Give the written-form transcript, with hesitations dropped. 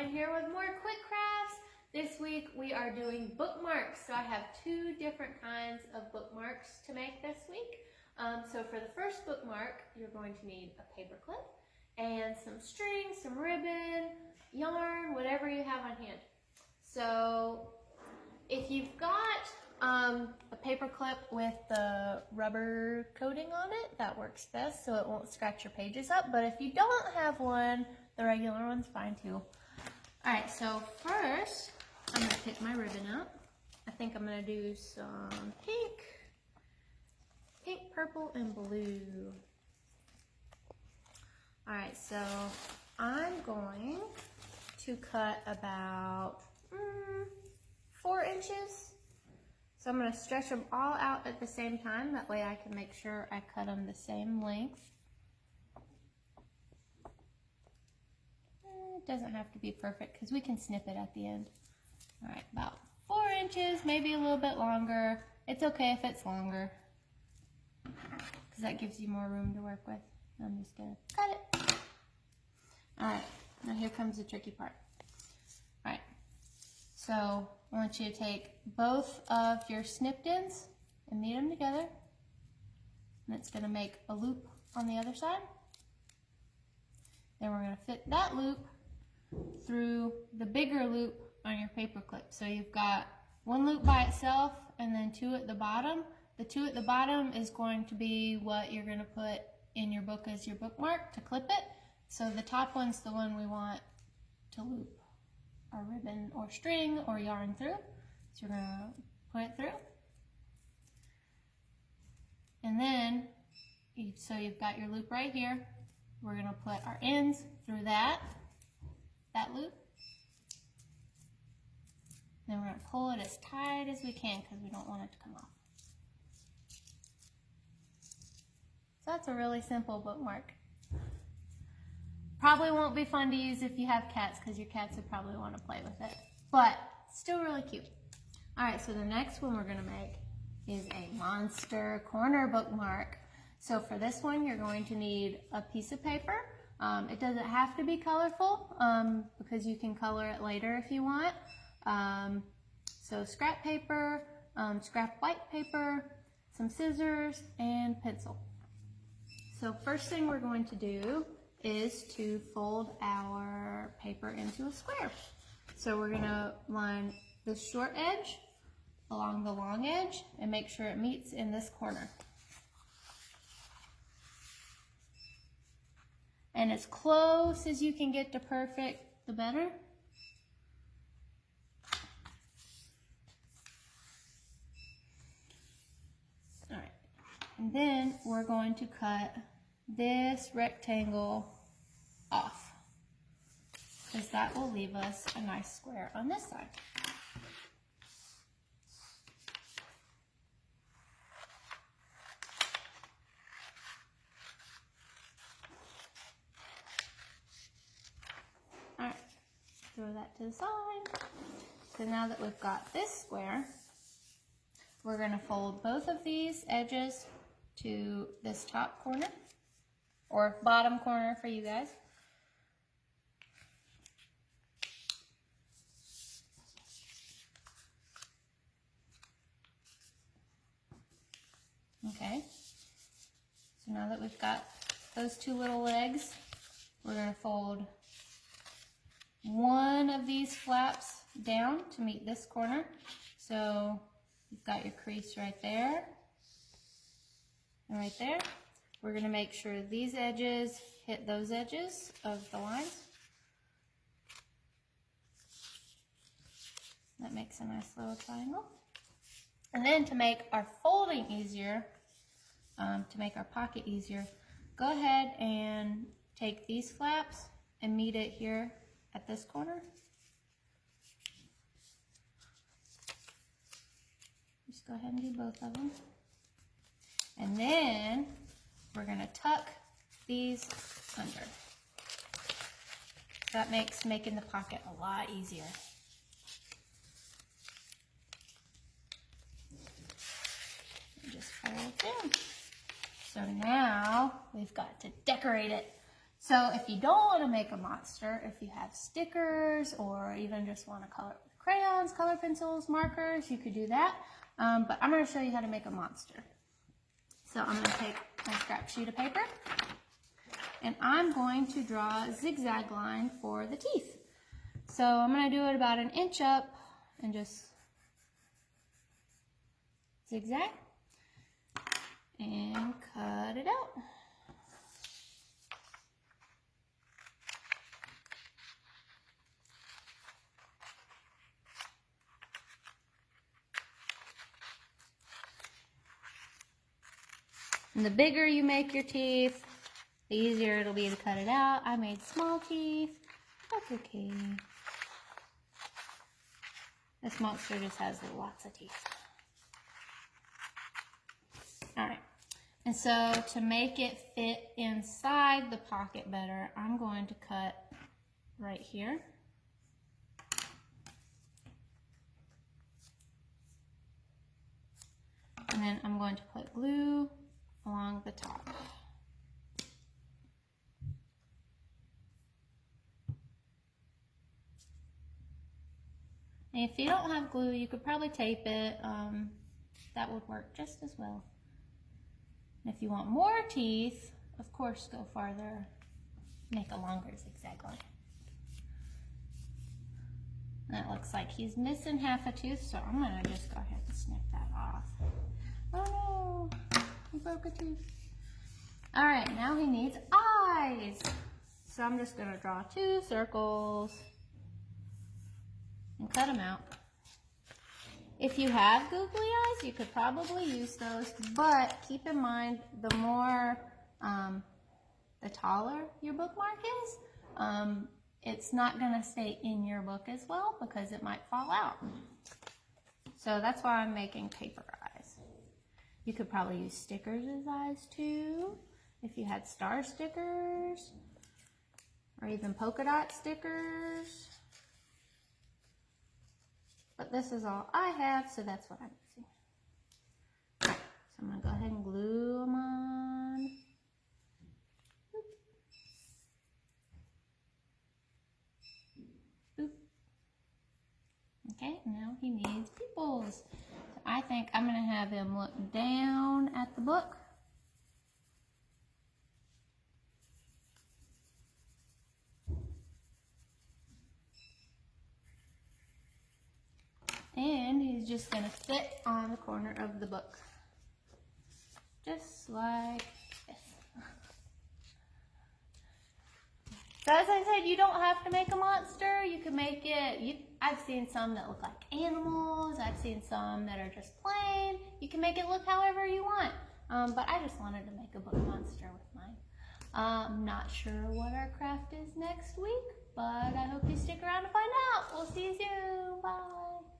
Anna here with more quick crafts. This week we are doing bookmarks. So I have two different kinds of bookmarks to make this week. So for the first bookmark, you're going to need a paper clip and some string, some ribbon, yarn, whatever you have on hand. So if you've got a paper clip with the rubber coating on it, that works best so it won't scratch your pages up. But if you don't have one, the regular one's fine too. Alright, so first I'm going to pick my ribbon out. I think I'm going to do some pink, purple, and blue. Alright, so I'm going to cut about 4 inches. So I'm going to stretch them all out at the same time. That way I can make sure I cut them the same length. It doesn't have to be perfect because we can snip it at the end. All right, about 4 inches, maybe a little bit longer. It's okay if it's longer because that gives you more room to work with. I'm just going to cut it. All right, now here comes the tricky part. All right, so I want you to take both of your snipped ends and meet them together. And it's going to make a loop on the other side. Then we're going to fit that loop through the bigger loop on your paper clip. So you've got one loop by itself and then 2 at the bottom. The 2 at the bottom is going to be what you're going to put in your book as your bookmark to clip it. So the top one's the one we want to loop our ribbon or string or yarn through. So you're going to put it through. And then, so you've got your loop right here. We're going to put our ends through that loop. Then we're going to pull it as tight as we can because we don't want it to come off. So that's a really simple bookmark. Probably won't be fun to use if you have cats because your cats would probably want to play with it. But still really cute. Alright, so the next one we're going to make is a monster corner bookmark. So for this one, you're going to need a piece of paper. It doesn't have to be colorful because you can color it later if you want. So scrap paper, scrap white paper, some scissors, and pencil. So first thing we're going to do is to fold our paper into a square. So we're going to line this short edge along the long edge and make sure it meets in this corner. And as close as you can get to perfect, the better. All right, and then we're going to cut this rectangle off because that will leave us a nice square on this side. Throw that to the side. So now that we've got this square, we're going to fold both of these edges to this top corner, or bottom corner for you guys. Okay, so now that we've got those 2 little legs, we're going to fold one of these flaps down to meet this corner. So you've got your crease right there and right there. We're going to make sure these edges hit those edges of the lines. That makes a nice little triangle. And then to make our folding easier, to make our pocket easier, go ahead and take these flaps and meet it here at this corner. Just go ahead and do both of them. And then we're going to tuck these under. That makes making the pocket a lot easier. And just fold it down. So now we've got to decorate it. So if you don't want to make a monster, if you have stickers or even just want to color it with crayons, color pencils, markers, you could do that. But I'm going to show you how to make a monster. So I'm going to take my scrap sheet of paper and I'm going to draw a zigzag line for the teeth. So I'm going to do it about 1 inch up and just zigzag and cut it out. And the bigger you make your teeth, the easier it'll be to cut it out. I made small teeth. That's okay. This monster just has lots of teeth. Alright. And so to make it fit inside the pocket better, I'm going to cut right here. And then I'm going to put glue along the top. And if you don't have glue, you could probably tape it. That would work just as well. And if you want more teeth, of course, go farther. Make a longer zigzag line. That looks like he's missing half a tooth, so I'm going to just go ahead and snip that off. Oh no, he broke a tooth. All right, now he needs eyes. So I'm just going to draw 2 circles and cut them out. If you have googly eyes, you could probably use those, but keep in mind the more, the taller your bookmark is, it's not going to stay in your book as well because it might fall out. So that's why I'm making paper eyes. You could probably use stickers as eyes too, if you had star stickers, or even polka dot stickers. But this is all I have, so that's what I'm using. All right, so I'm going to go ahead and glue them on. Boop. Boop. Okay, now he needs pupils. So I think I'm going to have him look down at the book. And he's just going to fit on the corner of the book. Just like this. So as I said, you don't have to make a monster. You can make it, I've seen some that look like animals. I've seen some that are just plain. You can make it look however you want. But I just wanted to make a book monster with mine. I'm not sure what our craft is next week, but I hope you stick around to find out. We'll see you soon. Bye.